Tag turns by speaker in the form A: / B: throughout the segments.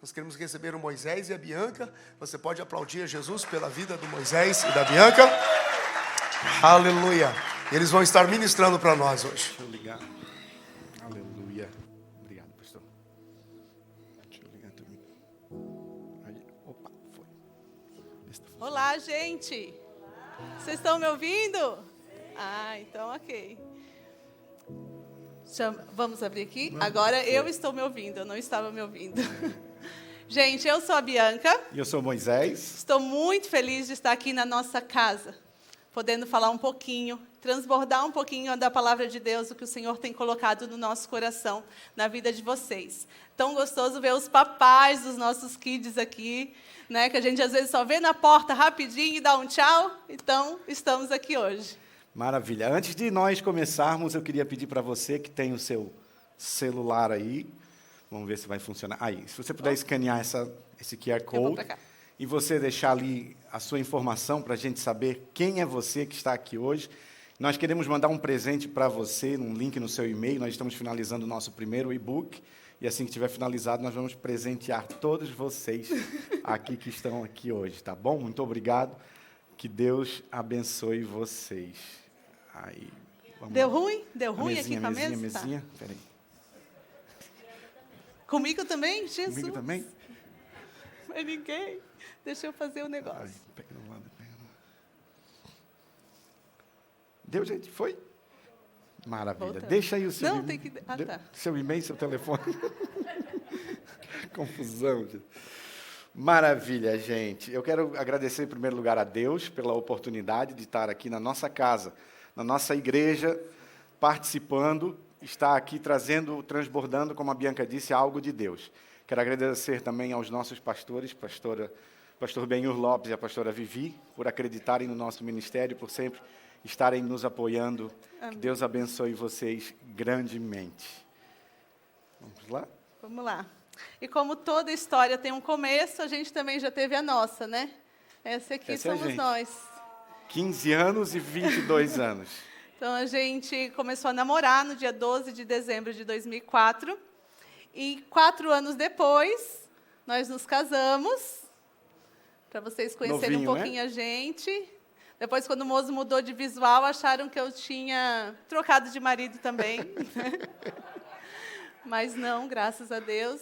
A: Nós queremos receber o Moisés e a Bianca. Você pode aplaudir a Jesus pela vida do Moisés e da Bianca. Aleluia. Eles vão estar ministrando para nós hoje.
B: Deixa eu ligar. Aleluia. Obrigado, pastor. Deixa eu ligar também. Aí, opa, foi.
C: Olá, gente. Vocês estão me ouvindo? Ah, então ok. Vamos abrir aqui? Agora eu estou me ouvindo, eu não estava me ouvindo. Gente, eu sou a Bianca.
B: E eu sou Moisés.
C: Estou muito feliz de estar aqui na nossa casa, podendo falar um pouquinho, transbordar um pouquinho da palavra de Deus, o que o Senhor tem colocado no nosso coração, na vida de vocês. Tão gostoso ver os papais dos nossos kids aqui, né, que a gente às vezes só vê na porta rapidinho e dá um tchau. Então, estamos aqui hoje.
B: Maravilha. Antes de nós começarmos, eu queria pedir para você que tem o seu celular aí, vamos ver se vai funcionar. Aí, se você puder escanear esse QR Code e você deixar ali a sua informação para a gente saber quem é você que está aqui hoje. Nós queremos mandar um presente para você, um link no seu e-mail. Nós estamos finalizando o nosso primeiro e-book. E assim que estiver finalizado, nós vamos presentear todos vocês aqui que estão aqui hoje, tá bom? Muito obrigado. Que Deus abençoe vocês. Aí,
C: Deu ruim? Deu ruim aqui com a mesa?
B: Mesinha.
C: Tá.
B: Peraí.
C: Comigo também? Jesus.
B: Comigo também?
C: Mas ninguém. Deixa eu fazer o negócio.
B: Ai, pega no lado, pega no lado. Deu, gente? Foi? Maravilha.
C: Voltando.
B: Deixa aí o seu
C: Não,
B: e-mail.
C: tem que... Ah, tá.
B: Seu e-mail, seu telefone. Confusão, gente. Maravilha, gente. Eu quero agradecer, em primeiro lugar, a Deus pela oportunidade de estar aqui na nossa casa, na nossa igreja, participando, estar aqui trazendo, transbordando, como a Bianca disse, algo de Deus. Quero agradecer também aos nossos pastores, pastor Benhur Lopes e a pastora Vivi, por acreditarem no nosso ministério, por sempre estarem nos apoiando. Amém. Que Deus abençoe vocês grandemente. Vamos lá?
C: Vamos lá. E como toda história tem um começo, a gente também já teve a nossa, né? Essa aqui somos nós.
B: 15 anos e 22 anos.
C: Então, a gente começou a namorar no dia 12 de dezembro de 2004. E 4 anos depois, nós nos casamos. Para vocês conhecerem um pouquinho, né? A gente. Depois, quando o moço mudou de visual, acharam que eu tinha trocado de marido também. Mas não, graças a Deus.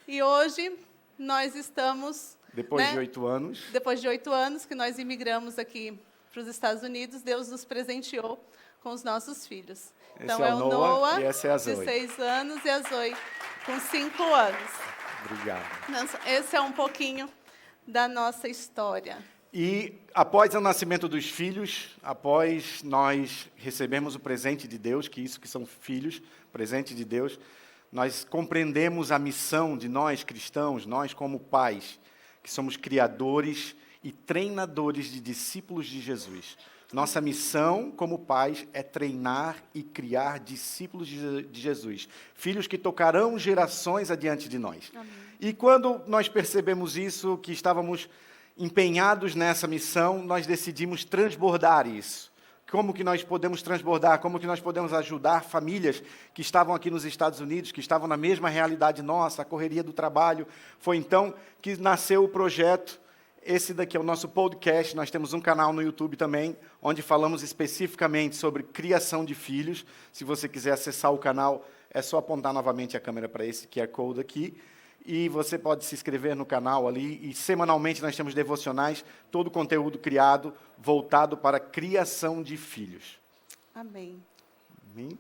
C: E hoje, nós estamos...
B: Depois de 8 anos.
C: Depois de 8 anos que nós imigramos aqui para os Estados Unidos, Deus nos presenteou com os nossos filhos.
B: Então, é o Noah e essa é a Zoe.
C: De 6 anos, e a Zoe com 5 anos.
B: Obrigado.
C: Esse é um pouquinho da nossa história.
B: E após o nascimento dos filhos, após nós recebemos o presente de Deus, que são filhos, presente de Deus, nós compreendemos a missão de nós cristãos, nós como pais, que somos criadores e treinadores de discípulos de Jesus. Nossa missão como pais é treinar e criar discípulos de Jesus, filhos que tocarão gerações adiante de nós. Amém. E quando nós percebemos isso, que estávamos empenhados nessa missão, nós decidimos transbordar isso. Como que nós podemos transbordar, como que nós podemos ajudar famílias que estavam aqui nos Estados Unidos, que estavam na mesma realidade nossa, a correria do trabalho. Foi então que nasceu o projeto. Esse daqui é o nosso podcast. Nós temos um canal no YouTube também, onde falamos especificamente sobre criação de filhos. Se você quiser acessar o canal, é só apontar novamente a câmera para esse QR Code aqui. E você pode se inscrever no canal ali. E semanalmente nós temos devocionais, todo o conteúdo criado, voltado para a criação de filhos.
C: Amém.
B: Amém.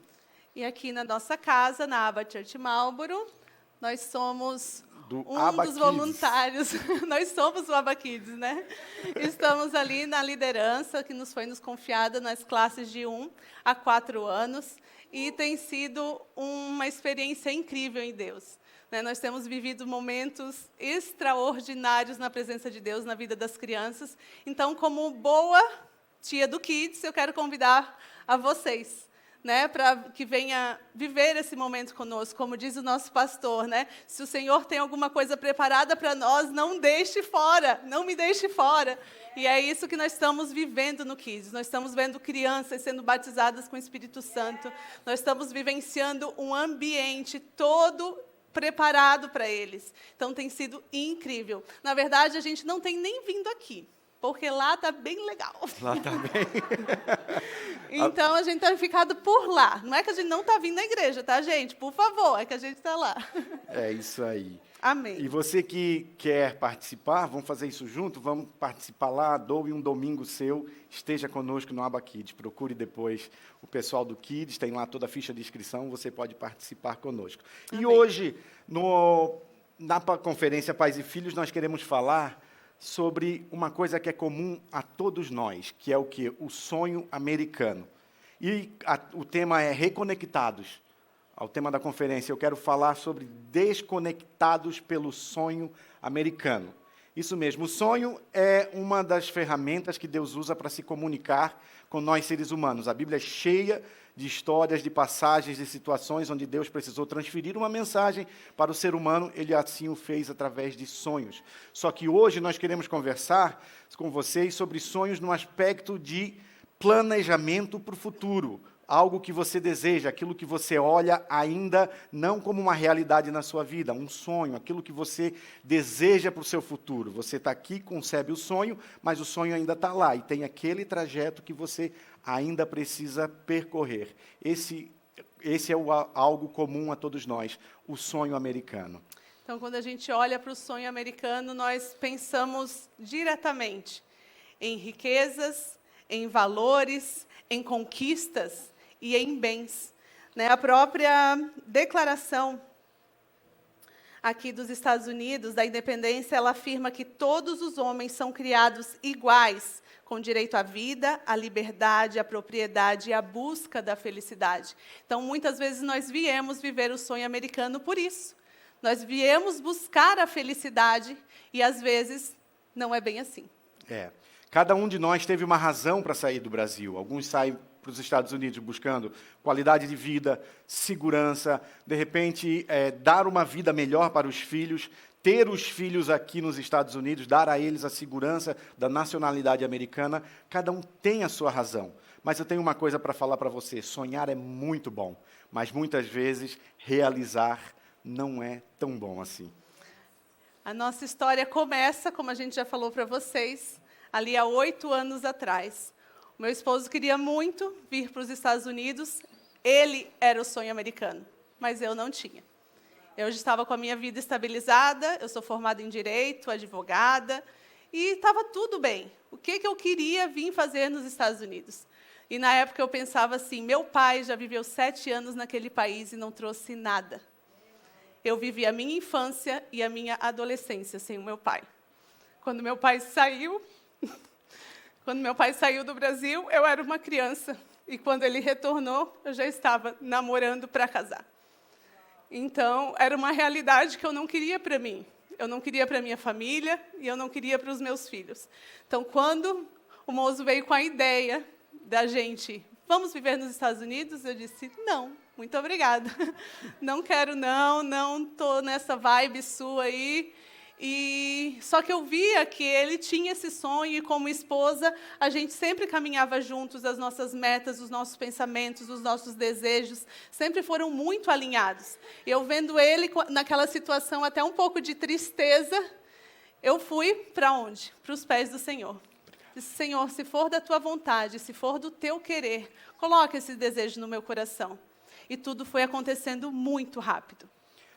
C: E aqui na nossa casa, na Aba Church Marlboro, nós somos dos voluntários. Nós somos o Aba Kids, né? Estamos ali na liderança que nos foi confiada nas classes de 1 a 4 anos. E tem sido uma experiência incrível em Deus. Nós temos vivido momentos extraordinários na presença de Deus, na vida das crianças. Então, como boa tia do Kids, eu quero convidar a vocês, para que venha viver esse momento conosco. Como diz o nosso pastor, se o Senhor tem alguma coisa preparada para nós, não deixe fora, não me deixe fora. E é isso que nós estamos vivendo no Kids. Nós estamos vendo crianças sendo batizadas com o Espírito Santo. Nós estamos vivenciando um ambiente todo preparado para eles. Então, tem sido incrível. Na verdade, a gente não tem nem vindo aqui, porque lá está bem legal.
B: Lá está bem.
C: Então, a gente tem ficado por lá. Não é que a gente não está vindo na igreja, tá, gente? Por favor, é que a gente está lá.
B: É isso aí.
C: Amém.
B: E você que quer participar, vamos fazer isso junto? Vamos participar lá, doe um domingo seu, esteja conosco no Aba Kids. Procure depois o pessoal do Kids, tem lá toda a ficha de inscrição, você pode participar conosco.
C: Amém.
B: E hoje, na conferência Pais e Filhos, nós queremos falar sobre uma coisa que é comum a todos nós, que é o quê? O sonho americano. E o tema é Reconectados. Ao tema da conferência, eu quero falar sobre desconectados pelo sonho americano. Isso mesmo, o sonho é uma das ferramentas que Deus usa para se comunicar com nós seres humanos. A Bíblia é cheia de histórias, de passagens, de situações onde Deus precisou transferir uma mensagem para o ser humano, Ele assim o fez através de sonhos. Só que hoje nós queremos conversar com vocês sobre sonhos no aspecto de planejamento para o futuro. Algo que você deseja, aquilo que você olha ainda não como uma realidade na sua vida, um sonho, aquilo que você deseja para o seu futuro. Você está aqui, concebe o sonho, mas o sonho ainda está lá, e tem aquele trajeto que você ainda precisa percorrer. Esse é algo comum a todos nós, o sonho americano.
C: Então, quando a gente olha para o sonho americano, nós pensamos diretamente em riquezas, em valores, em conquistas e em bens. A própria declaração aqui dos Estados Unidos, da independência, ela afirma que todos os homens são criados iguais, com direito à vida, à liberdade, à propriedade e à busca da felicidade. Então, muitas vezes, nós viemos viver o sonho americano por isso. Nós viemos buscar a felicidade e, às vezes, não é bem assim.
B: Cada um de nós teve uma razão para sair do Brasil. Alguns saem para os Estados Unidos buscando qualidade de vida, segurança, de repente, dar uma vida melhor para os filhos, ter os filhos aqui nos Estados Unidos, dar a eles a segurança da nacionalidade americana. Cada um tem a sua razão. Mas eu tenho uma coisa para falar para você. Sonhar é muito bom, mas muitas vezes realizar não é tão bom assim.
C: A nossa história começa, como a gente já falou para vocês, ali há 8 anos atrás. O meu esposo queria muito vir para os Estados Unidos. Ele era o sonho americano, mas eu não tinha. Eu já estava com a minha vida estabilizada, eu sou formada em Direito, advogada, e estava tudo bem. O que eu queria vir fazer nos Estados Unidos? E, na época, eu pensava assim, meu pai já viveu 7 anos naquele país e não trouxe nada. Eu vivi a minha infância e a minha adolescência sem o meu pai. Quando meu pai saiu do Brasil, eu era uma criança. E quando ele retornou, eu já estava namorando para casar. Então, era uma realidade que eu não queria para mim. Eu não queria para minha família e eu não queria para os meus filhos. Então, quando o moço veio com a ideia da gente, vamos viver nos Estados Unidos, eu disse, não, muito obrigada. Não quero, não estou nessa vibe sua aí. Só que eu via que ele tinha esse sonho e, como esposa, a gente sempre caminhava juntos, as nossas metas, os nossos pensamentos, os nossos desejos, sempre foram muito alinhados. E eu vendo ele naquela situação até um pouco de tristeza, eu fui para onde? Para os pés do Senhor. Disse, Senhor, se for da tua vontade, se for do teu querer, coloca esse desejo no meu coração. E tudo foi acontecendo muito rápido.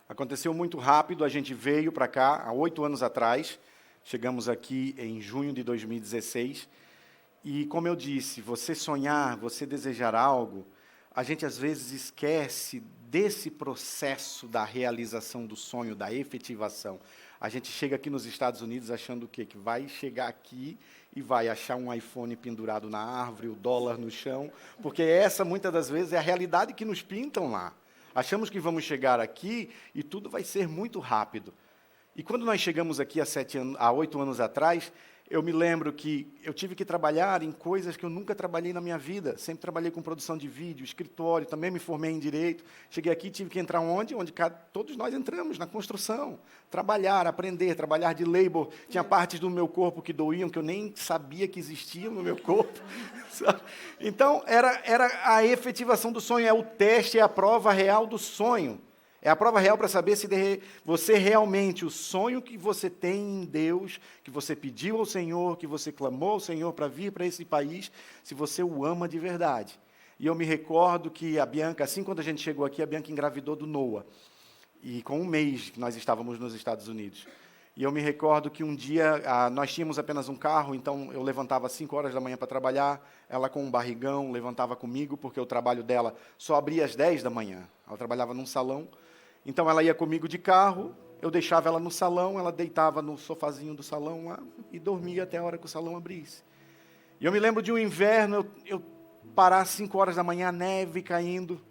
B: Aconteceu muito rápido, a gente veio para cá há 8 anos atrás, chegamos aqui em junho de 2016, e como eu disse, você sonhar, você desejar algo, a gente às vezes esquece desse processo da realização do sonho, da efetivação. A gente chega aqui nos Estados Unidos achando o quê? Que vai chegar aqui e vai achar um iPhone pendurado na árvore, o dólar no chão, porque essa, muitas das vezes, é a realidade que nos pintam lá. Achamos que vamos chegar aqui e tudo vai ser muito rápido. E quando nós chegamos aqui há 8 anos atrás, eu me lembro que eu tive que trabalhar em coisas que eu nunca trabalhei na minha vida. Sempre trabalhei com produção de vídeo, escritório, também me formei em Direito. Cheguei aqui e tive que entrar onde? Onde todos nós entramos, na construção. Trabalhar, aprender, trabalhar de labor. Tinha partes do meu corpo que doíam, que eu nem sabia que existiam no meu corpo. Então, era a efetivação do sonho, é o teste, é a prova real do sonho. É a prova real para saber se você realmente, o sonho que você tem em Deus, que você pediu ao Senhor, que você clamou ao Senhor para vir para esse país, se você o ama de verdade. E eu me recordo que a Bianca, assim quando a gente chegou aqui, a Bianca engravidou do Noah. E com um mês que nós estávamos nos Estados Unidos. E eu me recordo que um dia, nós tínhamos apenas um carro, então eu levantava às 5 horas da manhã para trabalhar, ela com um barrigão levantava comigo, porque o trabalho dela só abria às 10 da manhã. Ela trabalhava num salão, então ela ia comigo de carro, eu deixava ela no salão, ela deitava no sofazinho do salão lá e dormia até a hora que o salão abrisse. E eu me lembro de um inverno, eu parar às 5 horas da manhã, a neve caindo.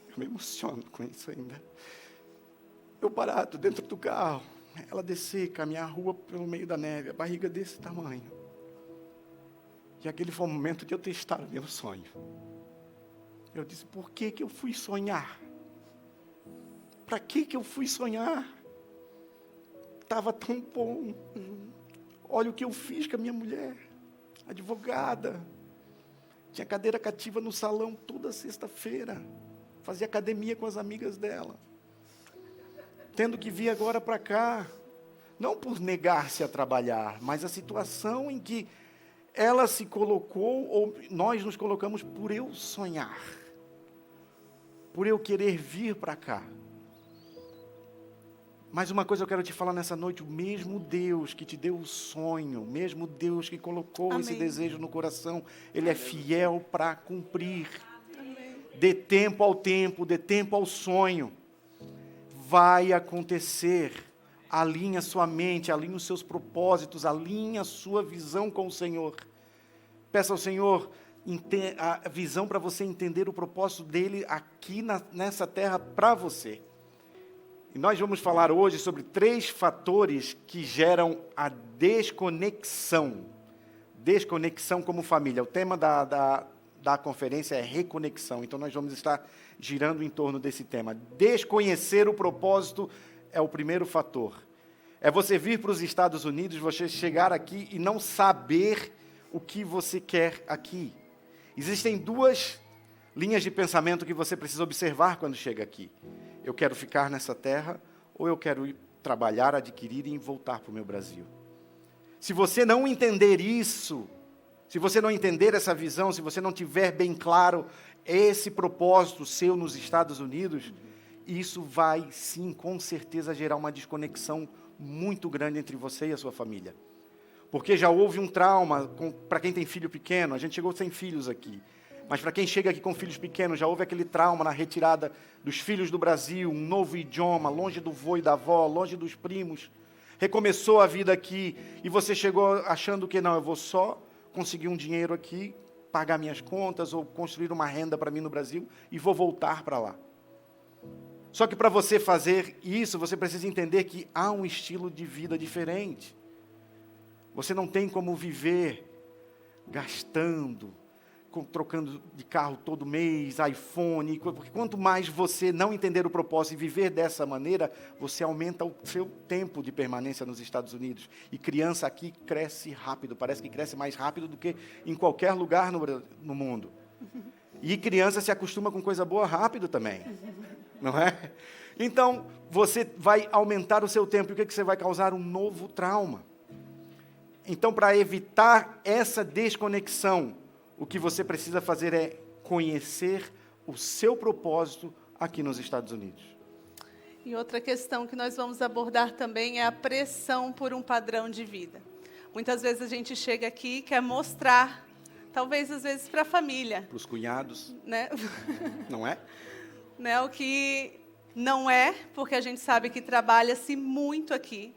B: Eu me emociono com isso ainda. Eu parado dentro do carro, ela descer, caminhar a rua pelo meio da neve, a barriga desse tamanho. E aquele foi o momento de eu testar o meu sonho. Eu disse, por que eu fui sonhar? Para que eu fui sonhar? Estava tão bom. Olha o que eu fiz com a minha mulher, advogada. Tinha cadeira cativa no salão toda sexta-feira. Fazia academia com as amigas dela. Tendo que vir agora para cá, não por negar-se a trabalhar, mas a situação em que ela se colocou, ou nós nos colocamos por eu sonhar, por eu querer vir para cá. Mas uma coisa eu quero te falar nessa noite, o mesmo Deus que te deu o sonho, o mesmo Deus que colocou Amém. Esse desejo no coração, Ele é fiel para cumprir. Amém. Dê tempo ao tempo, dê tempo ao sonho. Vai acontecer, alinha sua mente, alinha os seus propósitos, alinha a sua visão com o Senhor. Peça ao Senhor a visão para você entender o propósito dEle aqui nessa terra para você. E nós vamos falar hoje sobre 3 fatores que geram a desconexão. Desconexão como família. O tema da conferência é reconexão. Então, nós vamos estar girando em torno desse tema. Desconhecer o propósito é o primeiro fator. É você vir para os Estados Unidos, você chegar aqui e não saber o que você quer aqui. Existem 2 linhas de pensamento que você precisa observar quando chega aqui. Eu quero ficar nessa terra ou eu quero trabalhar, adquirir e voltar para o meu Brasil. Se você não entender isso, se você não entender essa visão, se você não tiver bem claro esse propósito seu nos Estados Unidos, isso vai, sim, com certeza, gerar uma desconexão muito grande entre você e a sua família. Porque já houve um trauma, para quem tem filho pequeno, a gente chegou sem filhos aqui, mas para quem chega aqui com filhos pequenos, já houve aquele trauma na retirada dos filhos do Brasil, um novo idioma, longe do vô e da avó, longe dos primos. Recomeçou a vida aqui, e você chegou achando que não, eu vou só conseguir um dinheiro aqui, pagar minhas contas ou construir uma renda para mim no Brasil e vou voltar para lá. Só que para você fazer isso, você precisa entender que há um estilo de vida diferente. Você não tem como viver gastando, trocando de carro todo mês, iPhone, porque quanto mais você não entender o propósito e viver dessa maneira, você aumenta o seu tempo de permanência nos Estados Unidos. E criança aqui cresce rápido, parece que cresce mais rápido do que em qualquer lugar no mundo. E criança se acostuma com coisa boa rápido também, não é? Então, você vai aumentar o seu tempo, e o que você vai causar? Um novo trauma. Então, para evitar essa desconexão, o que você precisa fazer é conhecer o seu propósito aqui nos Estados Unidos.
C: E outra questão que nós vamos abordar também é a pressão por um padrão de vida. Muitas vezes a gente chega aqui e quer mostrar, talvez às vezes para a família.
B: Para os cunhados.
C: Né?
B: Não é?
C: Né? O que não é, porque a gente sabe que trabalha-se muito aqui.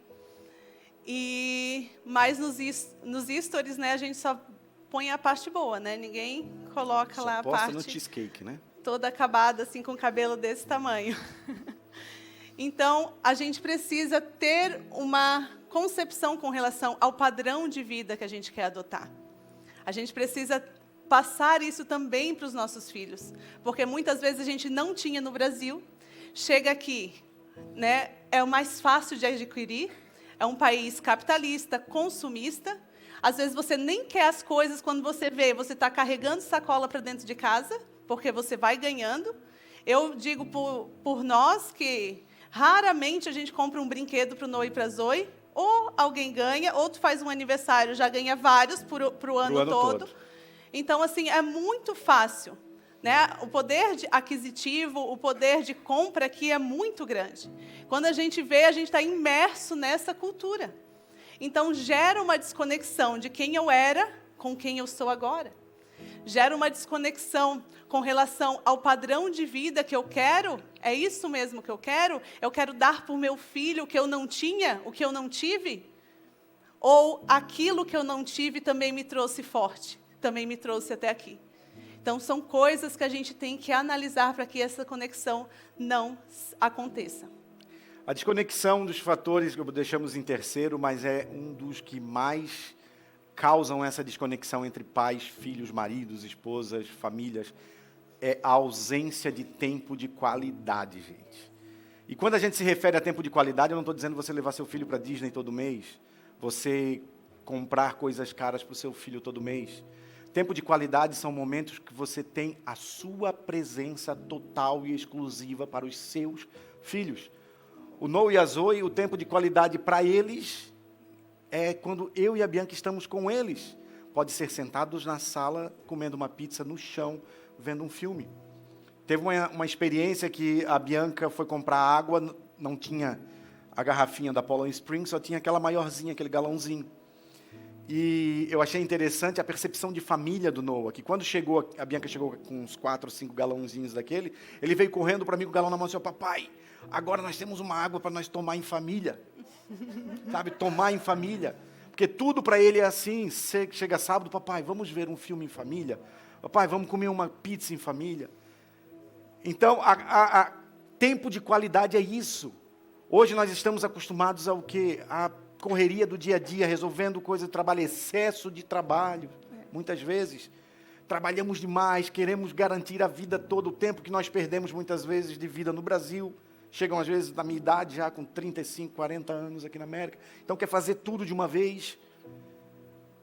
C: Mas nos stories, né, a gente só põe a parte boa, né? Ninguém coloca só lá a parte
B: no cheesecake, né?
C: Toda acabada, assim, com cabelo desse tamanho. Então, a gente precisa ter uma concepção com relação ao padrão de vida que a gente quer adotar. A gente precisa passar isso também para os nossos filhos, porque muitas vezes a gente não tinha no Brasil, chega aqui, né? É o mais fácil de adquirir, é um país capitalista, consumista. Às vezes você nem quer as coisas, quando você vê, você está carregando sacola para dentro de casa, porque você vai ganhando. Eu digo por nós que raramente a gente compra um brinquedo para o Noah e para a Zoe, ou alguém ganha, ou tu faz um aniversário, já ganha vários para o ano todo. Então, assim, é muito fácil. Né? O poder aquisitivo, o poder de compra aqui é muito grande. Quando a gente vê, a gente está imerso nessa cultura. Então, gera uma desconexão de quem eu era com quem eu sou agora. Gera uma desconexão com relação ao padrão de vida que eu quero. É isso mesmo que eu quero? Eu quero dar para o meu filho o que eu não tinha, o que eu não tive? Ou aquilo que eu não tive também me trouxe forte, também me trouxe até aqui? Então, são coisas que a gente tem que analisar para que essa conexão não aconteça.
B: A desconexão dos fatores que deixamos em terceiro, mas é um dos que mais causam essa desconexão entre pais, filhos, maridos, esposas, famílias, é a ausência de tempo de qualidade, gente. E quando a gente se refere a tempo de qualidade, eu não estou dizendo você levar seu filho para a Disney todo mês, você comprar coisas caras para o seu filho todo mês. Tempo de qualidade são momentos que você tem a sua presença total e exclusiva para os seus filhos. O Noah e a Zoe, o tempo de qualidade para eles é quando eu e a Bianca estamos com eles. Pode ser sentados na sala, comendo uma pizza no chão, vendo um filme. Teve uma experiência que a Bianca foi comprar água, não tinha a garrafinha da Poland Spring, só tinha aquela maiorzinha, aquele galãozinho. E eu achei interessante a percepção de família do Noah, que quando chegou, a Bianca chegou com uns 4 ou 5 galãozinhos daquele, ele veio correndo para mim com o galão na mão e disse: papai, agora nós temos uma água para nós tomar em família. Sabe, tomar em família. Porque tudo para ele é assim, chega sábado, papai, vamos ver um filme em família? Papai, vamos comer uma pizza em família? Então, tempo de qualidade é isso. Hoje nós estamos acostumados ao quê? A correria do dia a dia, resolvendo coisas de trabalho, excesso de trabalho, muitas vezes. Trabalhamos demais, queremos garantir a vida todo o tempo que nós perdemos, muitas vezes, de vida no Brasil. Chegam, às vezes, na minha idade, já com 35, 40 anos aqui na América. Então, quer fazer tudo de uma vez.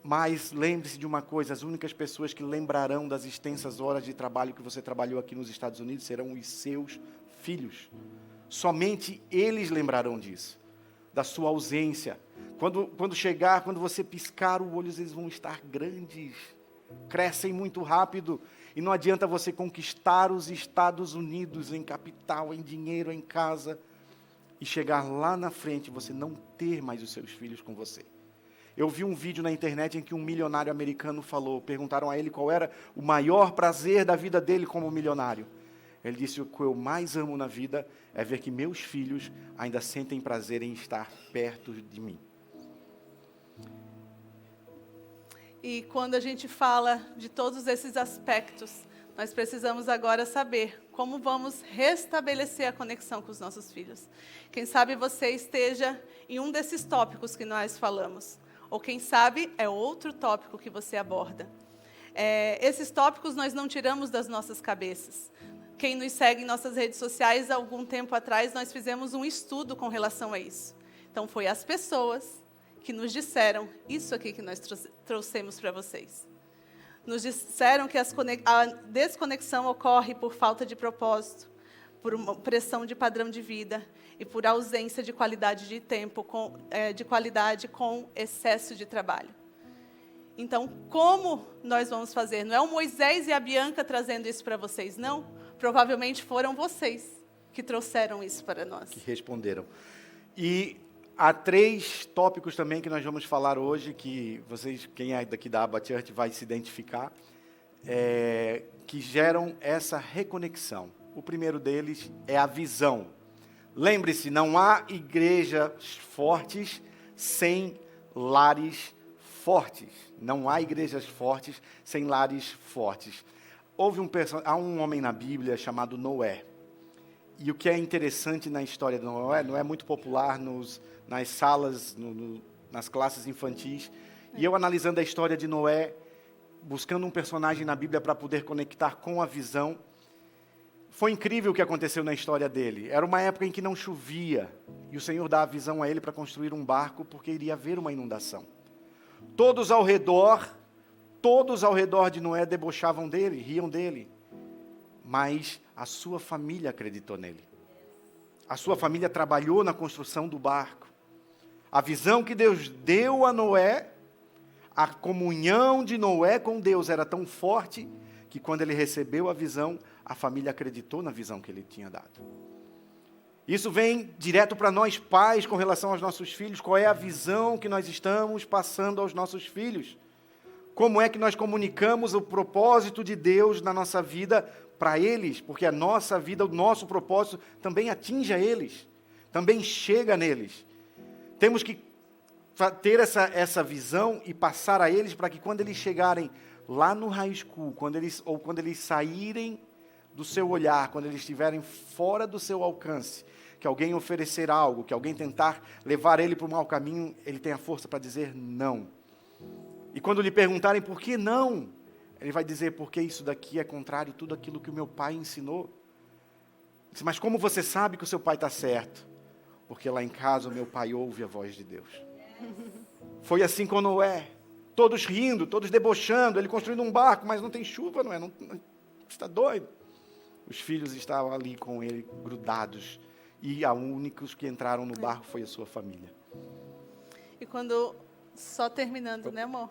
B: Mas lembre-se de uma coisa, as únicas pessoas que lembrarão das extensas horas de trabalho que você trabalhou aqui nos Estados Unidos serão os seus filhos. Somente eles lembrarão disso, da sua ausência. Quando chegar, quando você piscar o olho, eles vão estar grandes, crescem muito rápido, e não adianta você conquistar os Estados Unidos em capital, em dinheiro, em casa, e chegar lá na frente, você não ter mais os seus filhos com você. Eu vi um vídeo na internet em que um milionário americano falou, perguntaram a ele qual era o maior prazer da vida dele como milionário. Ele disse: o que eu mais amo na vida é ver que meus filhos ainda sentem prazer em estar perto de mim.
C: E quando a gente fala de todos esses aspectos, nós precisamos agora saber como vamos restabelecer a conexão com os nossos filhos. Quem sabe você esteja em um desses tópicos que nós falamos, ou quem sabe é outro tópico que você aborda. Esses tópicos nós não tiramos das nossas cabeças. Quem nos segue em nossas redes sociais, há algum tempo atrás, nós fizemos um estudo com relação a isso. Então, foi as pessoas que nos disseram isso aqui que nós trouxemos para vocês. Nos disseram que a desconexão ocorre por falta de propósito, por uma pressão de padrão de vida e por ausência de qualidade de tempo, de qualidade com excesso de trabalho. Então, como nós vamos fazer? Não é o Moisés e a Bianca trazendo isso para vocês, não. Provavelmente foram vocês que trouxeram isso para nós. Que
B: responderam. E há 3 tópicos também que nós vamos falar hoje, que vocês, quem é daqui da Abba Church, vai se identificar, que geram essa reconexão. O primeiro deles é a visão. Lembre-se, não há igrejas fortes sem lares fortes. Não há igrejas fortes sem lares fortes. Há um homem na Bíblia chamado Noé. E o que é interessante na história de Noé, Noé é muito popular nas salas, nas classes infantis. E eu analisando a história de Noé, buscando um personagem na Bíblia para poder conectar com a visão, foi incrível o que aconteceu na história dele. Era uma época em que não chovia, e o Senhor dá a visão a ele para construir um barco, porque iria haver uma inundação. Todos ao redor de Noé debochavam dele, riam dele. mas a sua família acreditou nele. A sua família trabalhou na construção do barco. A visão que Deus deu a Noé, a comunhão de Noé com Deus era tão forte que quando ele recebeu a visão, a família acreditou na visão que ele tinha dado. Isso vem direto para nós pais com relação aos nossos filhos. Qual é a visão que nós estamos passando aos nossos filhos? Como é que nós comunicamos o propósito de Deus na nossa vida para eles? Porque a nossa vida, o nosso propósito também atinge a eles, também chega neles. Temos que ter essa visão e passar a eles para que quando eles chegarem lá no high school, quando eles saírem do seu olhar, quando eles estiverem fora do seu alcance, que alguém oferecer algo, que alguém tentar levar ele para o mau caminho, ele tenha força para dizer não. E quando lhe perguntarem por que não, ele vai dizer, porque isso daqui é contrário a tudo aquilo que o meu pai ensinou. Mas como você sabe que o seu pai está certo? Porque lá em casa o meu pai ouve a voz de Deus. Foi assim com Noé. Todos rindo, todos debochando, ele construindo um barco, mas não tem chuva, Noé, não está doido. Os filhos estavam ali com ele, grudados. E a únicos que entraram no barco foi a sua família.
C: E quando, só terminando, né, amor?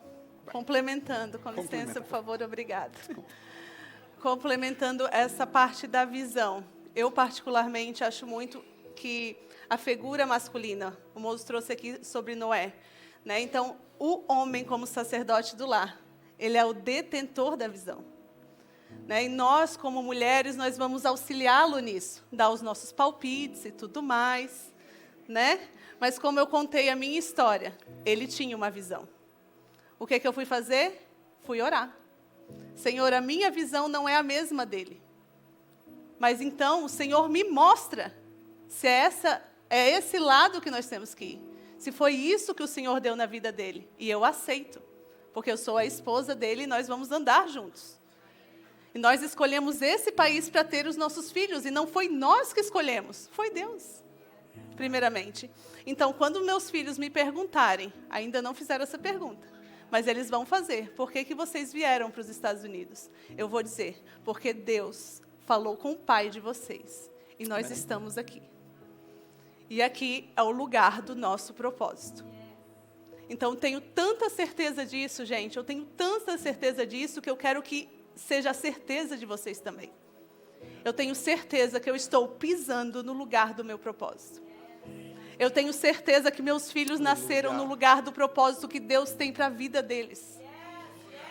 C: Complementando, com licença, por favor, obrigada. Complementando essa parte da visão. Eu, particularmente, acho muito que a figura masculina, o moço trouxe aqui sobre Noé, né? Então, o homem como sacerdote do lar, ele é o detentor da visão. Né? E nós, como mulheres, nós vamos auxiliá-lo nisso, dar os nossos palpites e tudo mais, né? Mas como eu contei a minha história, ele tinha uma visão. O que eu fui fazer? Fui orar. Senhor, a minha visão não é a mesma dele. Mas então o Senhor me mostra se é esse lado que nós temos que ir. Se foi isso que o Senhor deu na vida dele. E eu aceito, porque eu sou a esposa dele e nós vamos andar juntos. E nós escolhemos esse país para ter os nossos filhos. E não foi nós que escolhemos, foi Deus, primeiramente. Então, quando meus filhos me perguntarem, ainda não fizeram essa pergunta, mas eles vão fazer, por que vocês vieram para os Estados Unidos? Eu vou dizer, porque Deus falou com o pai de vocês. E nós estamos aqui. E aqui é o lugar do nosso propósito. Então, tenho tanta certeza disso, gente. Eu tenho tanta certeza disso que eu quero que seja a certeza de vocês também. Eu tenho certeza que eu estou pisando no lugar do meu propósito. Eu tenho certeza que meus filhos nasceram no lugar do propósito que Deus tem para a vida deles.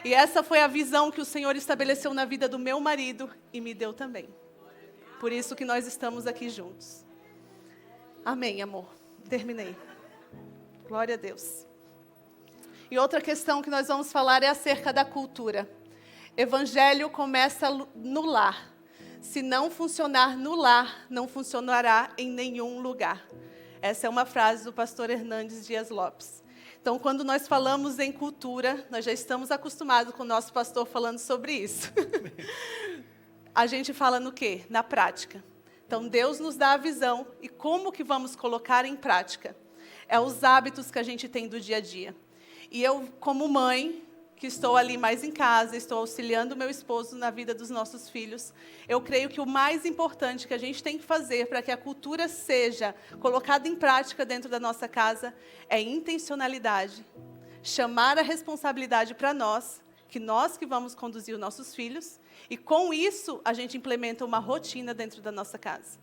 C: E essa foi a visão que o Senhor estabeleceu na vida do meu marido e me deu também. Por isso que nós estamos aqui juntos. Amém, amor. Terminei. Glória a Deus. E outra questão que nós vamos falar é acerca da cultura. Evangelho começa no lar. Se não funcionar no lar, não funcionará em nenhum lugar. Essa é uma frase do pastor Hernandes Dias Lopes. Então, quando nós falamos em cultura, nós já estamos acostumados com o nosso pastor falando sobre isso. A gente fala no quê? Na prática. Então, Deus nos dá a visão e como que vamos colocar em prática? É os hábitos que a gente tem do dia a dia. E eu, como mãe, que estou ali mais em casa, estou auxiliando meu esposo na vida dos nossos filhos, eu creio que o mais importante que a gente tem que fazer para que a cultura seja colocada em prática dentro da nossa casa é intencionalidade. Chamar a responsabilidade para nós que vamos conduzir os nossos filhos, e com isso a gente implementa uma rotina dentro da nossa casa.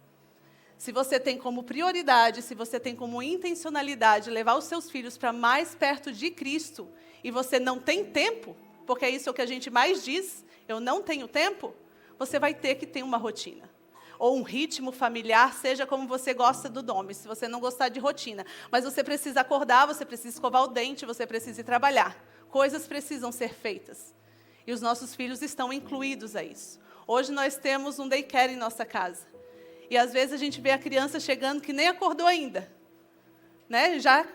C: Se você tem como prioridade, se você tem como intencionalidade levar os seus filhos para mais perto de Cristo, e você não tem tempo, porque é isso que a gente mais diz, eu não tenho tempo, você vai ter que ter uma rotina. Ou um ritmo familiar, seja como você gosta do nome, se você não gostar de rotina. Mas você precisa acordar, você precisa escovar o dente, você precisa ir trabalhar. Coisas precisam ser feitas. E os nossos filhos estão incluídos a isso. Hoje nós temos um daycare em nossa casa. E às vezes a gente vê a criança chegando que nem acordou ainda. Né? Já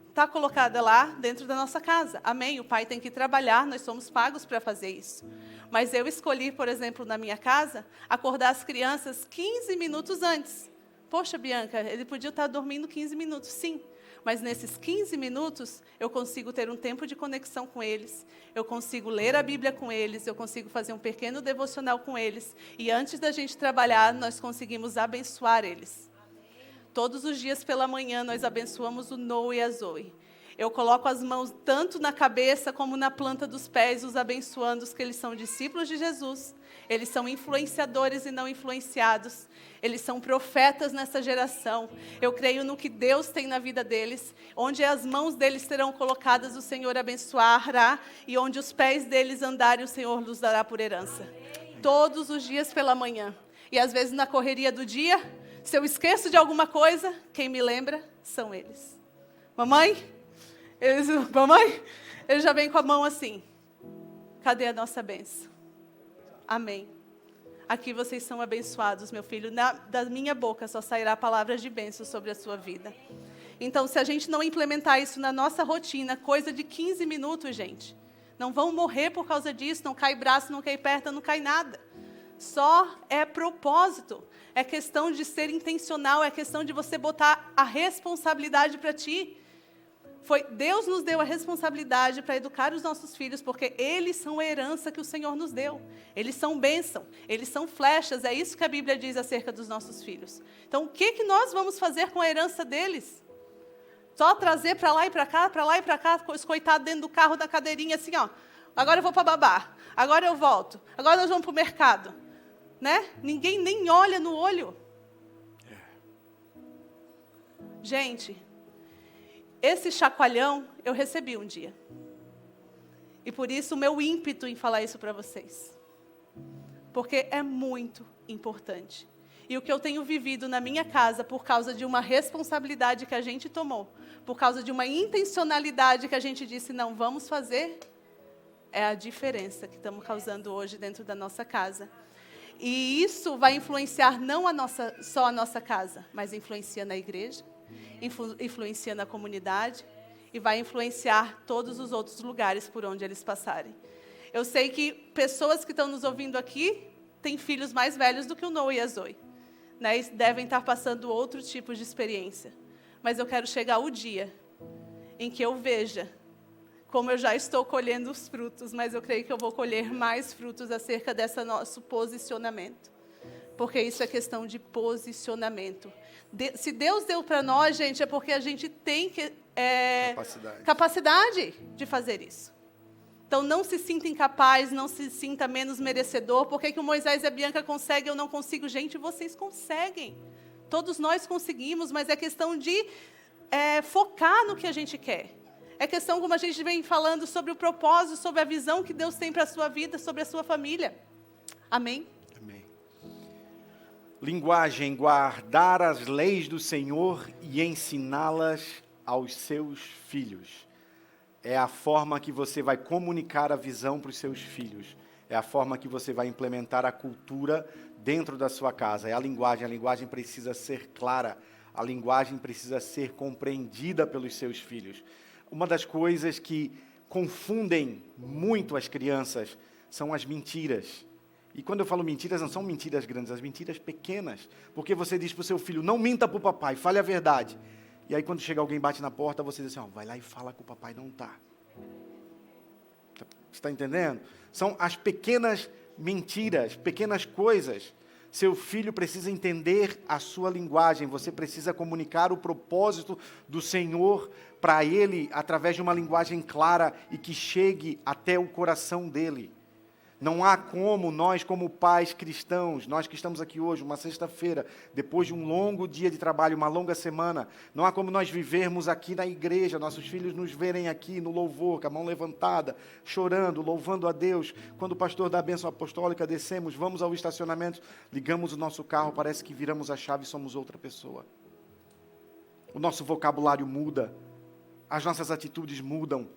C: está colocada lá dentro da nossa casa. Amém? O pai tem que trabalhar, nós somos pagos para fazer isso. Mas eu escolhi, por exemplo, na minha casa, acordar as crianças 15 minutos antes, Poxa, Bianca, ele podia estar dormindo 15 minutos. Sim, mas nesses 15 minutos, eu consigo ter um tempo de conexão com eles, eu consigo ler a Bíblia com eles, eu consigo fazer um pequeno devocional com eles, e antes da gente trabalhar, nós conseguimos abençoar eles. Todos os dias pela manhã, nós abençoamos o Noah e a Zoe. Eu coloco as mãos tanto na cabeça como na planta dos pés, os abençoando, que eles são discípulos de Jesus. Eles são influenciadores e não influenciados. Eles são profetas nessa geração. Eu creio no que Deus tem na vida deles. Onde as mãos deles serão colocadas, o Senhor abençoará. E onde os pés deles andarem, o Senhor lhes dará por herança. Todos os dias pela manhã. E às vezes na correria do dia, se eu esqueço de alguma coisa, quem me lembra são eles. Mamãe, eles já vêm com a mão assim. Cadê a nossa bênção? Amém. Aqui vocês são abençoados, meu filho. Da minha boca só sairá palavras de bênção sobre a sua vida. Então, se a gente não implementar isso na nossa rotina, coisa de 15 minutos, gente, não vão morrer por causa disso, não cai braço, não cai perna, não cai nada. Só é propósito. É questão de ser intencional, é questão de você botar a responsabilidade para ti. Deus nos deu a responsabilidade para educar os nossos filhos, porque eles são a herança que o Senhor nos deu. Eles são bênção, eles são flechas, é isso que a Bíblia diz acerca dos nossos filhos. Então, o que nós vamos fazer com a herança deles? Só trazer para lá e para cá, os coitados dentro do carro, da cadeirinha, assim, ó. Agora eu vou para babá, agora eu volto, agora nós vamos para o mercado. Né? Ninguém nem olha no olho. Gente, esse chacoalhão eu recebi um dia. E por isso o meu ímpeto em falar isso para vocês. Porque é muito importante. E o que eu tenho vivido na minha casa por causa de uma responsabilidade que a gente tomou, por causa de uma intencionalidade que a gente disse, não, vamos fazer, é a diferença que estamos causando hoje dentro da nossa casa. E isso vai influenciar não só a nossa casa, mas influencia na igreja, influencia na comunidade e vai influenciar todos os outros lugares por onde eles passarem. Eu sei que pessoas que estão nos ouvindo aqui têm filhos mais velhos do que o Noah e a Zoe, né? E devem estar passando outros tipos de experiência. Mas eu quero chegar ao dia em que eu veja como eu já estou colhendo os frutos, mas eu creio que eu vou colher mais frutos acerca desse nosso posicionamento. Porque isso é questão de posicionamento. Se Deus deu para nós, gente, é porque a gente tem capacidade de fazer isso. Então, não se sinta incapaz, não se sinta menos merecedor. Por que o Moisés e a Bianca conseguem e eu não consigo? Gente, vocês conseguem. Todos nós conseguimos, mas é questão de focar no que a gente quer. É questão, como a gente vem falando, sobre o propósito, sobre a visão que Deus tem para a sua vida, sobre a sua família. Amém?
B: Amém. Linguagem, guardar as leis do Senhor e ensiná-las aos seus filhos. É a forma que você vai comunicar a visão para os seus filhos. É a forma que você vai implementar a cultura dentro da sua casa. É a linguagem precisa ser clara. A linguagem precisa ser compreendida pelos seus filhos. Uma das coisas que confundem muito as crianças são as mentiras. E quando eu falo mentiras, não são mentiras grandes, as mentiras pequenas. Porque você diz para o seu filho, não minta para o papai, fale a verdade. E aí quando chega alguém, bate na porta, você diz assim, vai lá e fala que o papai não está. Você está entendendo? São as pequenas mentiras, pequenas coisas. Seu filho precisa entender a sua linguagem, você precisa comunicar o propósito do Senhor para ele, através de uma linguagem clara e que chegue até o coração dele. Não há como nós, como pais cristãos, nós que estamos aqui hoje, uma sexta-feira, depois de um longo dia de trabalho, uma longa semana, não há como nós vivermos aqui na igreja, nossos filhos nos verem aqui no louvor, com a mão levantada, chorando, louvando a Deus. Quando o pastor dá a bênção apostólica, descemos, vamos ao estacionamento, ligamos o nosso carro, parece que viramos a chave e somos outra pessoa. O nosso vocabulário muda, as nossas atitudes mudam.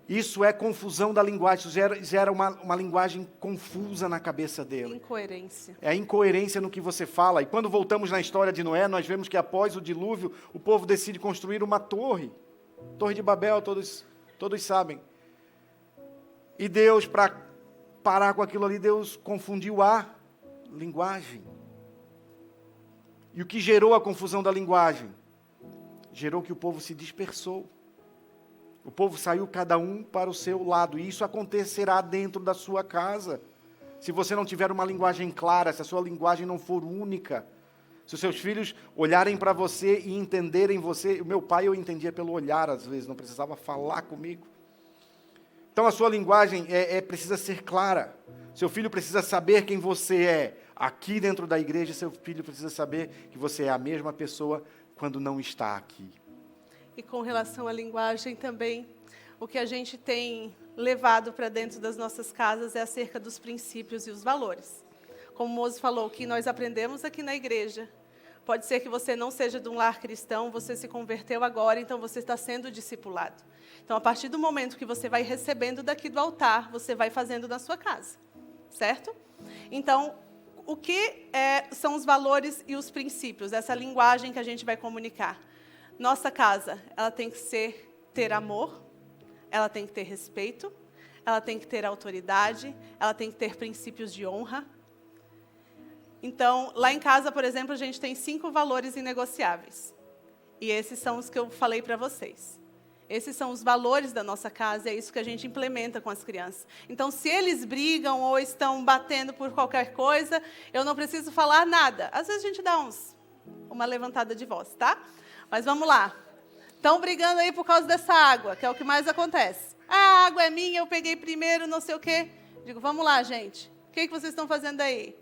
B: Isso é confusão da linguagem, isso gera uma linguagem confusa na cabeça dele.
C: Incoerência.
B: É a incoerência no que você fala. E quando voltamos na história de Noé, nós vemos que após o dilúvio, o povo decide construir uma torre. Torre de Babel, todos sabem. E Deus, para parar com aquilo ali, Deus confundiu a linguagem. E o que gerou a confusão da linguagem? Gerou que o povo se dispersou. O povo saiu cada um para o seu lado. E isso acontecerá dentro da sua casa. Se você não tiver uma linguagem clara, se a sua linguagem não for única, se os seus filhos olharem para você e entenderem você. O meu pai eu entendia pelo olhar, às vezes, não precisava falar comigo. Então a sua linguagem precisa ser clara. Seu filho precisa saber quem você é. Aqui dentro da igreja, seu filho precisa saber que você é a mesma pessoa quando não está aqui.
C: E com relação à linguagem também, o que a gente tem levado para dentro das nossas casas é acerca dos princípios e os valores. Como o Mozo falou, o que nós aprendemos aqui na igreja. Pode ser que você não seja de um lar cristão, você se converteu agora, então você está sendo discipulado. Então, a partir do momento que você vai recebendo daqui do altar, você vai fazendo na sua casa, certo? Então, o que são os valores e os princípios, essa linguagem que a gente vai comunicar? Nossa casa, ela tem que ter amor, ela tem que ter respeito, ela tem que ter autoridade, ela tem que ter princípios de honra. Então, lá em casa, por exemplo, a gente tem 5 valores inegociáveis. E esses são os que eu falei para vocês. Esses são os valores da nossa casa, é isso que a gente implementa com as crianças. Então, se eles brigam ou estão batendo por qualquer coisa, eu não preciso falar nada. Às vezes a gente dá uma levantada de voz, tá? Mas vamos lá. Estão brigando aí por causa dessa água, que é o que mais acontece. A água é minha, eu peguei primeiro, não sei o quê. Digo, vamos lá, gente. O que vocês estão fazendo aí?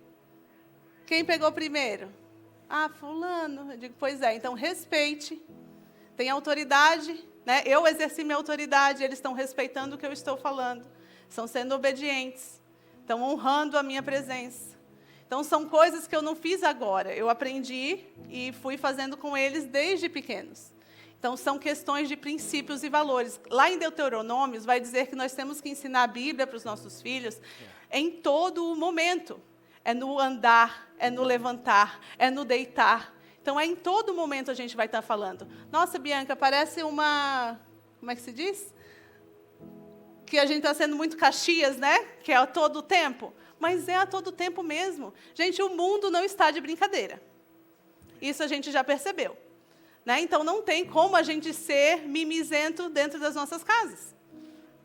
C: Quem pegou primeiro? Ah, fulano. Eu digo, pois é, então respeite. Tem autoridade, né? Eu exerci minha autoridade, eles estão respeitando o que eu estou falando. Estão sendo obedientes. Estão honrando a minha presença. Então, são coisas que eu não fiz agora. Eu aprendi e fui fazendo com eles desde pequenos. Então, são questões de princípios e valores. Lá em Deuteronômios, vai dizer que nós temos que ensinar a Bíblia para os nossos filhos em todo o momento. É no andar, é no levantar, é no deitar. Então, em todo momento a gente vai estar falando. Nossa, Bianca, parece uma... Como é que se diz? Que a gente está sendo muito Caxias, né? Que é a todo tempo. Mas é a todo tempo mesmo. Gente, o mundo não está de brincadeira. Isso a gente já percebeu. Né? Então, não tem como a gente ser mimizento dentro das nossas casas.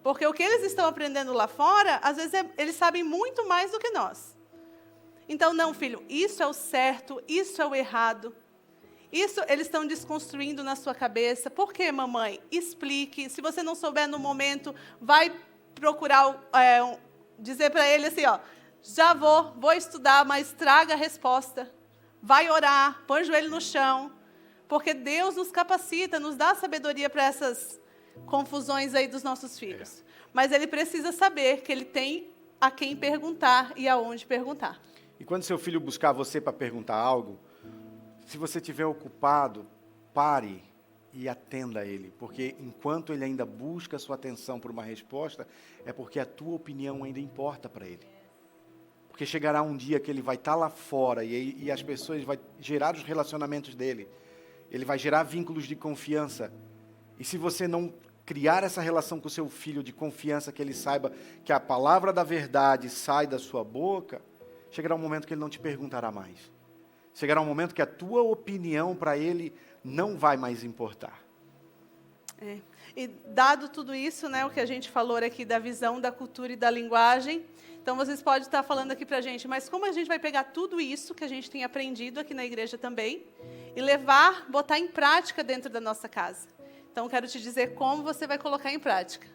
C: Porque o que eles estão aprendendo lá fora, às vezes eles sabem muito mais do que nós. Então, não, filho, isso é o certo, isso é o errado. Isso eles estão desconstruindo na sua cabeça. Por quê, mamãe? Explique. Se você não souber no momento, vai procurar dizer para ele assim, ó, já vou estudar, mas traga a resposta. Vai orar, põe o joelho no chão. Porque Deus nos capacita, nos dá sabedoria para essas confusões aí dos nossos filhos. Mas ele precisa saber que ele tem a quem perguntar e aonde perguntar.
B: E quando seu filho buscar você para perguntar algo, se você estiver ocupado, pare e atenda a ele. Porque enquanto ele ainda busca a sua atenção por uma resposta, é porque a tua opinião ainda importa para ele. Porque chegará um dia que ele vai estar lá fora e as pessoas vão gerar os relacionamentos dele. Ele vai gerar vínculos de confiança. E se você não criar essa relação com o seu filho de confiança, que ele saiba que a palavra da verdade sai da sua boca, chegará um momento que ele não te perguntará mais. Chegará um momento que a tua opinião para ele não vai mais importar.
C: E dado tudo isso, né, o que a gente falou aqui da visão, da cultura e da linguagem, então vocês podem estar falando aqui para a gente, mas como a gente vai pegar tudo isso que a gente tem aprendido aqui na igreja também e botar em prática dentro da nossa casa? Então, quero te dizer como você vai colocar em prática.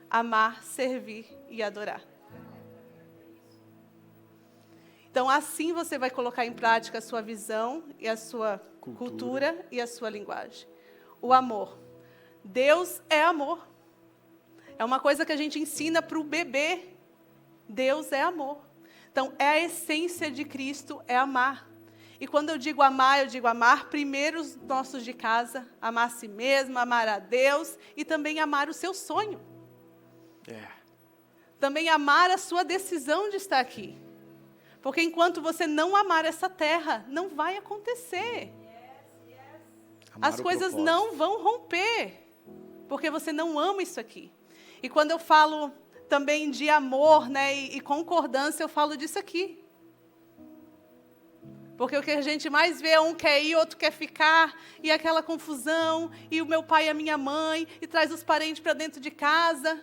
C: Amar, servir e adorar. Então, assim você vai colocar em prática a sua visão e a sua cultura e a sua linguagem. O amor. Deus é amor. É uma coisa que a gente ensina para o bebê. Deus é amor. Então, a essência de Cristo é amar. E quando eu digo amar primeiro os nossos de casa, amar a si mesmo, amar a Deus e também amar o seu sonho. Também amar a sua decisão de estar aqui. Porque enquanto você não amar essa terra, não vai acontecer. As coisas não vão romper, porque você não ama isso aqui. E quando eu falo também de amor, né, e concordância, eu falo disso aqui. Porque o que a gente mais vê, um quer ir, outro quer ficar, e aquela confusão, e o meu pai e a minha mãe, e traz os parentes para dentro de casa.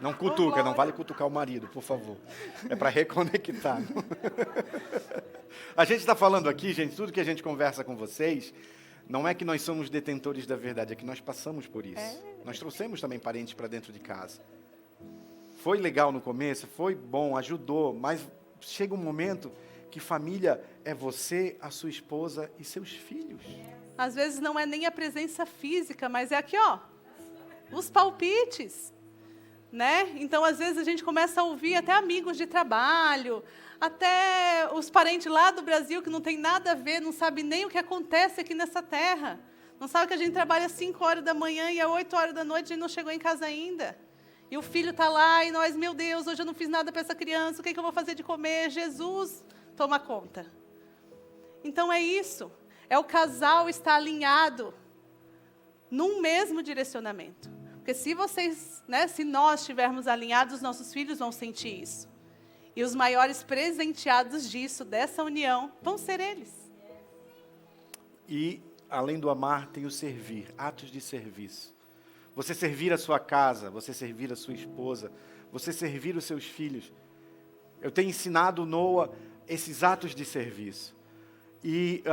B: Não cutuca, não vale cutucar o marido, por favor. É para reconectar. A gente está falando aqui, gente, tudo que a gente conversa com vocês, não é que nós somos detentores da verdade, é que nós passamos por isso. Nós trouxemos também parentes para dentro de casa. Foi legal no começo, foi bom, ajudou, mas chega um momento que família é você, a sua esposa e seus filhos.
C: Às vezes não é nem a presença física, mas é aqui, ó, os palpites, né? Então, às vezes, a gente começa a ouvir até amigos de trabalho, até os parentes lá do Brasil que não tem nada a ver, não sabe nem o que acontece aqui nessa terra. Não sabe que a gente trabalha às 5 horas da manhã e às 8 horas da noite a gente não chegou em casa ainda. E o filho está lá e nós, meu Deus, hoje eu não fiz nada para essa criança, o que eu vou fazer de comer? Jesus, toma conta. Então é isso, é o casal estar alinhado num mesmo direcionamento. Porque se vocês, né, se nós estivermos alinhados, os nossos filhos vão sentir isso. E os maiores presenteados disso, dessa união, vão ser eles.
B: E, além do amar, tem o servir, atos de serviço. Você servir a sua casa, você servir a sua esposa, você servir os seus filhos. Eu tenho ensinado o Noah esses atos de serviço. E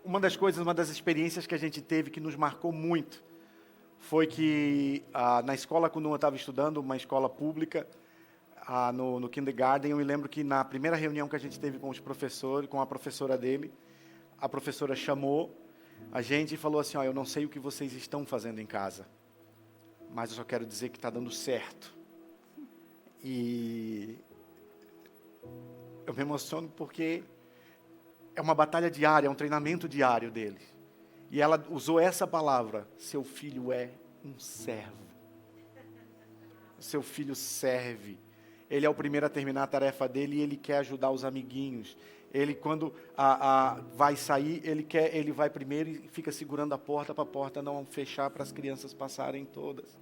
B: uma das experiências que a gente teve que nos marcou muito, foi que na escola, quando eu estava estudando, uma escola pública, no kindergarten, eu me lembro que na primeira reunião que a gente teve com os professores, com a professora dele, a professora chamou a gente e falou assim, eu não sei o que vocês estão fazendo em casa, mas eu só quero dizer que está dando certo. E eu me emociono porque é uma batalha diária, é um treinamento diário deles. E ela usou essa palavra, seu filho é um servo. Seu filho serve. Ele é o primeiro a terminar a tarefa dele e ele quer ajudar os amiguinhos. Ele, quando vai sair, ele vai primeiro e fica segurando a porta para a porta não fechar para as crianças passarem todas.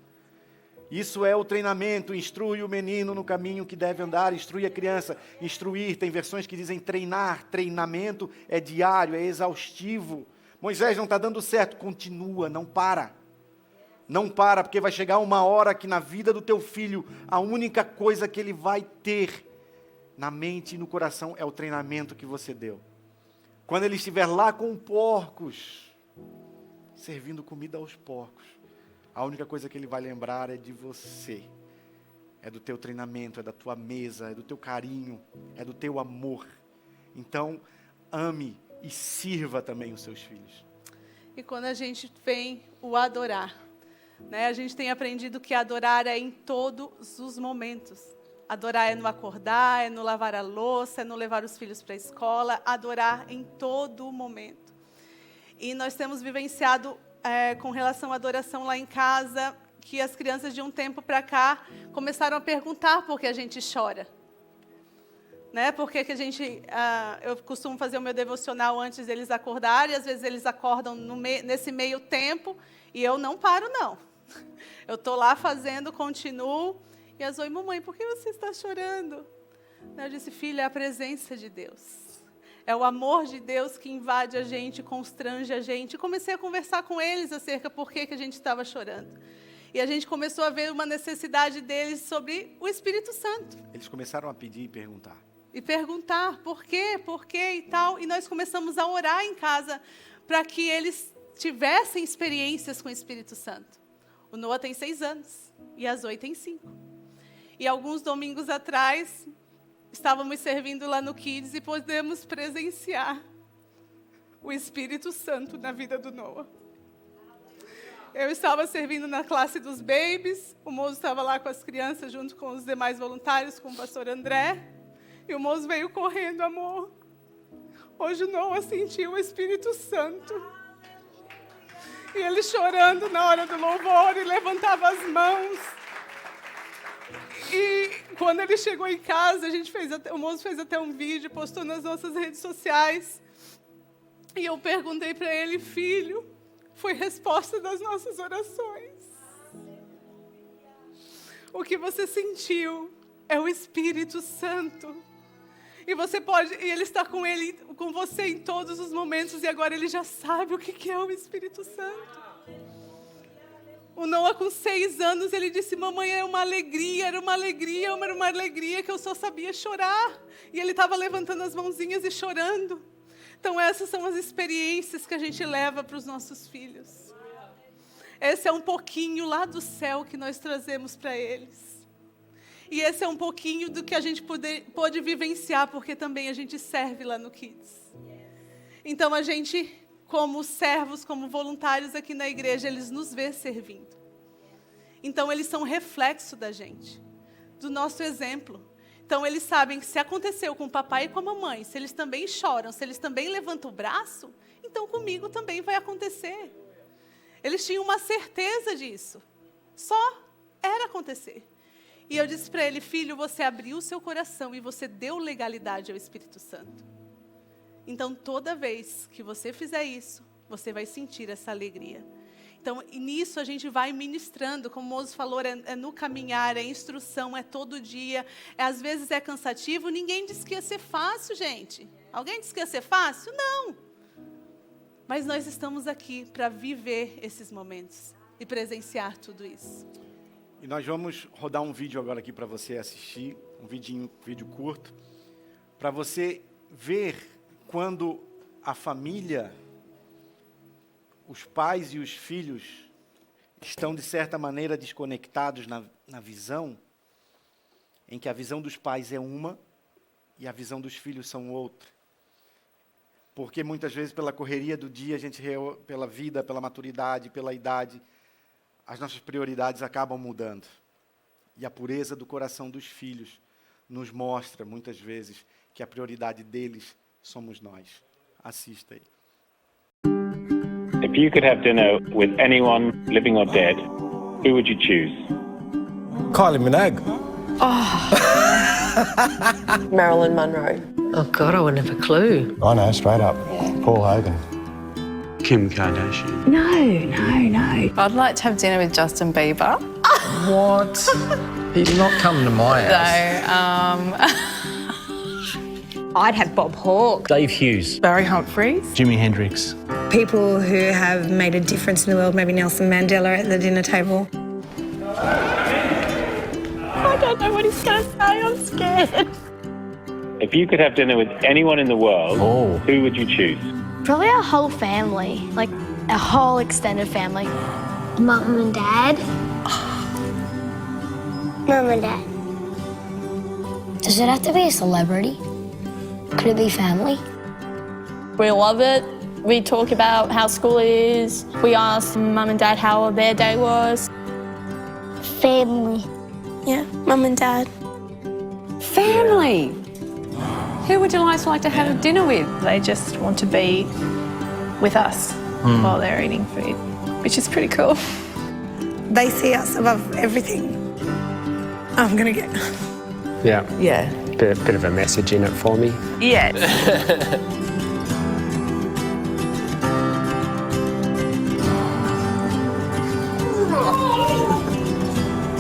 B: Isso é o treinamento, instrui o menino no caminho que deve andar, instrui a criança, instruir, tem versões que dizem treinar, treinamento é diário, é exaustivo. Moisés, não está dando certo, continua, não para. Não para, porque vai chegar uma hora que na vida do teu filho, a única coisa que ele vai ter na mente e no coração é o treinamento que você deu. Quando ele estiver lá com porcos, servindo comida aos porcos, a única coisa que ele vai lembrar é de você. É do teu treinamento, é da tua mesa, é do teu carinho, é do teu amor. Então, ame e sirva também os seus filhos.
C: E quando a gente vem o adorar, né, a gente tem aprendido que adorar é em todos os momentos. Adorar é no acordar, é no lavar a louça, é no levar os filhos para a escola. Adorar em todo momento. E nós temos vivenciado com relação à adoração lá em casa, que as crianças de um tempo para cá começaram a perguntar por que a gente chora. Né? Porque que a gente, eu costumo fazer o meu devocional antes deles acordarem, às vezes eles acordam nesse meio tempo, e eu não paro, não. Eu estou lá fazendo, continuo, e as oi, mamãe, por que você está chorando? Eu disse, filha, é a presença de Deus. É o amor de Deus que invade a gente, constrange a gente. E comecei a conversar com eles acerca por que a gente estava chorando. E a gente começou a ver uma necessidade deles sobre o Espírito Santo.
B: Eles começaram a pedir e perguntar.
C: E perguntar por quê e tal. E nós começamos a orar em casa para que eles tivessem experiências com o Espírito Santo. O Noah tem 6 anos e a Zoe tem 5. E alguns domingos atrás, estávamos servindo lá no Kids e podemos presenciar o Espírito Santo na vida do Noah. Eu estava servindo na classe dos babies, o moço estava lá com as crianças, junto com os demais voluntários, com o pastor André, e o moço veio correndo, amor. Hoje o Noah sentiu o Espírito Santo. E ele chorando na hora do louvor e levantava as mãos. E quando ele chegou em casa, o moço fez até um vídeo, postou nas nossas redes sociais. E eu perguntei para ele, filho, foi resposta das nossas orações. O que você sentiu é o Espírito Santo. E ele está com você em todos os momentos, e agora ele já sabe o que é o Espírito Santo. O Noah, com 6 anos, ele disse: mamãe, era uma alegria que eu só sabia chorar. E ele estava levantando as mãozinhas e chorando. Então essas são as experiências que a gente leva para os nossos filhos. Esse é um pouquinho lá do céu que nós trazemos para eles. E esse é um pouquinho do que a gente pôde vivenciar, porque também a gente serve lá no Kids. Então a gente, como servos, como voluntários aqui na igreja, eles nos vê servindo. Então eles são reflexo da gente, do nosso exemplo. Então eles sabem que se aconteceu com o papai e com a mamãe, se eles também choram, se eles também levantam o braço, então comigo também vai acontecer. Eles tinham uma certeza disso. Só era acontecer. E eu disse para ele: filho, você abriu o seu coração e você deu legalidade ao Espírito Santo. Então, toda vez que você fizer isso, você vai sentir essa alegria. Então, nisso a gente vai ministrando, como o Moço falou, é no caminhar, é instrução, é todo dia. Às vezes é cansativo, ninguém disse que ia ser fácil, gente. Alguém disse que ia ser fácil? Não. Mas nós estamos aqui para viver esses momentos e presenciar tudo isso.
B: E nós vamos rodar um vídeo agora aqui para você assistir, um vídeo curto, para você ver quando a família, os pais e os filhos estão, de certa maneira, desconectados na visão, em que a visão dos pais é uma e a visão dos filhos são outra. Porque muitas vezes, pela correria do dia, pela vida, pela maturidade, pela idade, as nossas prioridades acabam mudando. E a pureza do coração dos filhos nos mostra, muitas vezes, que a prioridade deles somos nós. Assista aí.
D: If you could have dinner with anyone, living or dead, who would you choose?
E: Kylie Minogue.
F: Marilyn Monroe.
G: Oh, God, I wouldn't have a clue.
E: I know, straight up. Paul Hogan.
H: Kim Kardashian.
F: No.
I: I'd like to have dinner with Justin Bieber.
E: What? He's not coming to my house.
F: I'd have Bob Hawke.
H: Dave Hughes.
I: Barry Humphries.
H: Jimi Hendrix.
J: People who have made a difference in the world, maybe Nelson Mandela at the dinner table.
F: I don't know what he's going to say. I'm scared.
D: If you could have dinner with anyone in the world, who would you choose?
K: Probably our whole family, like our whole extended family.
L: Mum and Dad. Mum and Dad.
K: Does it have to be a celebrity? Could it be family?
M: We love it. We talk about how school is. We ask Mum and Dad how their day was.
L: Family.
M: Yeah, Mum and Dad.
I: Family. Who would you like to have dinner with?
M: They just want to be with us while they're eating food, which is pretty cool.
J: They see us above everything. I'm going to get...
H: Yeah.
I: Yeah.
H: Bit of a message in it for me.
I: Yes.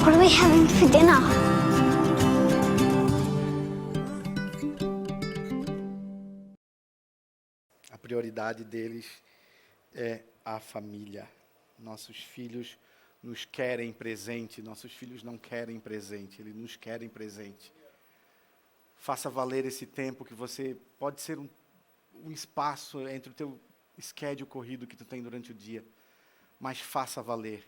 L: What are we having for dinner?
B: A prioridade deles é a família. Nossos filhos nos querem presente, nossos filhos não querem presente, eles nos querem presente. Faça valer esse tempo que você pode ser um espaço entre o teu schedule corrido que tu tem durante o dia, mas faça valer.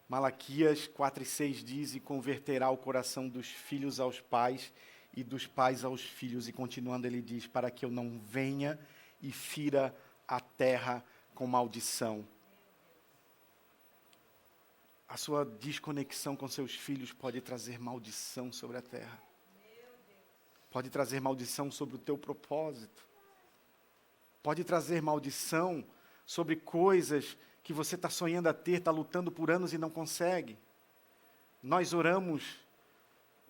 B: Malaquias 4:6 diz: e converterá o coração dos filhos aos pais e dos pais aos filhos. E continuando ele diz: para que eu não venha e fira a terra com maldição. A sua desconexão com seus filhos pode trazer maldição sobre a terra. Pode trazer maldição sobre o teu propósito. Pode trazer maldição sobre coisas que você está sonhando a ter, está lutando por anos e não consegue. Nós oramos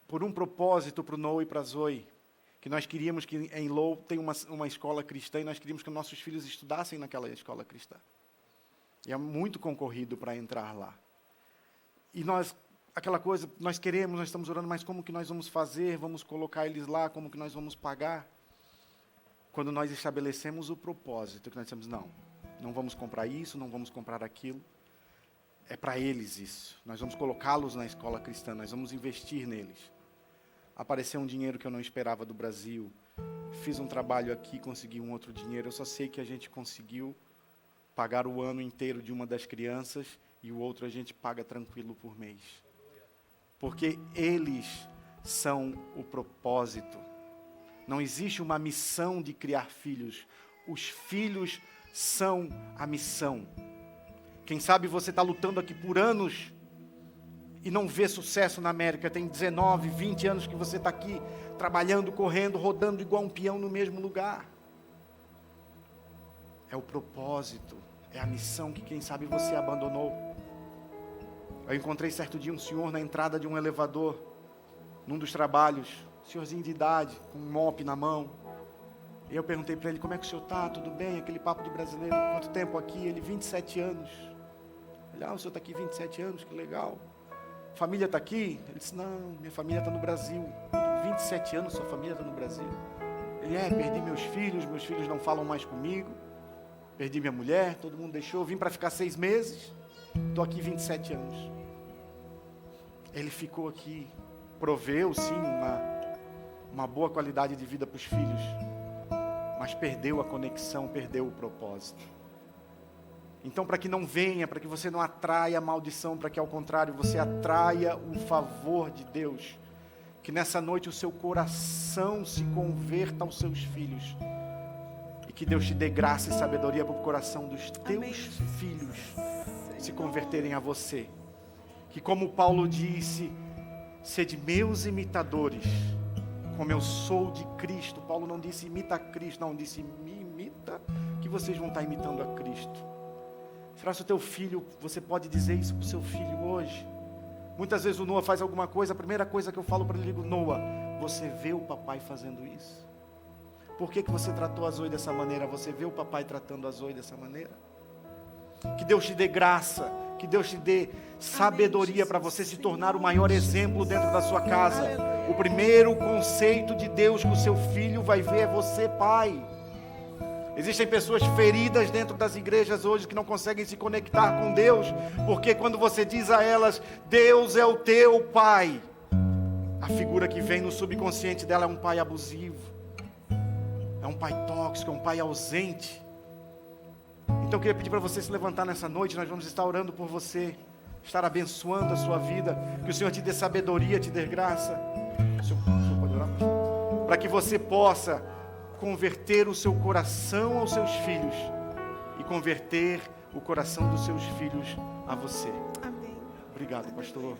B: por um propósito para o Noah e para a Zoe, que nós queríamos que em Low tem uma escola cristã e nós queríamos que nossos filhos estudassem naquela escola cristã. E é muito concorrido para entrar lá. E nós, aquela coisa, nós estamos orando, mas como que nós vamos fazer? Vamos colocar eles lá, como que nós vamos pagar? quando nós estabelecemos o propósito, que nós dizemos, não vamos comprar isso, não vamos comprar aquilo, é para eles isso. Nós vamos colocá-los na escola cristã, nós vamos investir neles. Apareceu um dinheiro que eu não esperava do Brasil, fiz um trabalho aqui, consegui um outro dinheiro, eu só sei que a gente conseguiu pagar o ano inteiro de uma das crianças e o outro a gente paga tranquilo por mês. Porque eles são o propósito. Não existe uma missão de criar filhos. Os filhos são a missão. Quem sabe você está lutando aqui por anos e não vê sucesso na América. Tem 19, 20 anos que você está aqui trabalhando, correndo, rodando igual um peão no mesmo lugar. É o propósito, é a missão que quem sabe você abandonou. Eu encontrei certo dia um senhor na entrada de um elevador, num dos trabalhos, senhorzinho de idade, com um mop na mão. E eu perguntei para ele, como é que o senhor está? Tudo bem? Aquele papo de brasileiro, quanto tempo aqui? Ele, 27 anos. Ele, o senhor está aqui 27 anos, que legal. Família está aqui? Ele disse, não, minha família está no Brasil. 27 anos, sua família está no Brasil. Ele, perdi meus filhos não falam mais comigo. Perdi minha mulher, todo mundo deixou. Vim para ficar 6 meses, estou aqui 27 anos. Ele ficou aqui, proveu sim uma boa qualidade de vida para os filhos, mas perdeu a conexão, perdeu o propósito. Então, para que não venha, para que você não atraia a maldição, para que ao contrário, você atraia o favor de Deus, que nessa noite o seu coração se converta aos seus filhos, e que Deus te dê graça e sabedoria para o coração dos teus filhos se converterem a você. Que como Paulo disse, sede meus imitadores, como eu sou de Cristo. Paulo não disse imita a Cristo, não, disse me imita, que vocês vão estar imitando a Cristo. Será que o teu filho, você pode dizer isso para o seu filho hoje? Muitas vezes o Noah faz alguma coisa, a primeira coisa que eu falo para ele, digo, Noah, você vê o papai fazendo isso? Por que você tratou a Zoe dessa maneira? Você vê o papai tratando a Zoe dessa maneira? Que Deus te dê graça, que Deus te dê sabedoria para você se tornar o maior exemplo dentro da sua casa. O primeiro conceito de Deus que o seu filho vai ver é você, pai. Existem pessoas feridas dentro das igrejas hoje que não conseguem se conectar com Deus, porque quando você diz a elas, Deus é o teu pai, a figura que vem no subconsciente dela é um pai abusivo, é um pai tóxico, é um pai ausente. Então eu queria pedir para você se levantar nessa noite, nós vamos estar orando por você, estar abençoando a sua vida, que o Senhor te dê sabedoria, te dê graça. O Senhor pode orar? Para que você possa converter o seu coração aos seus filhos e converter o coração dos seus filhos a você.
C: Amém.
B: Obrigado, pastor.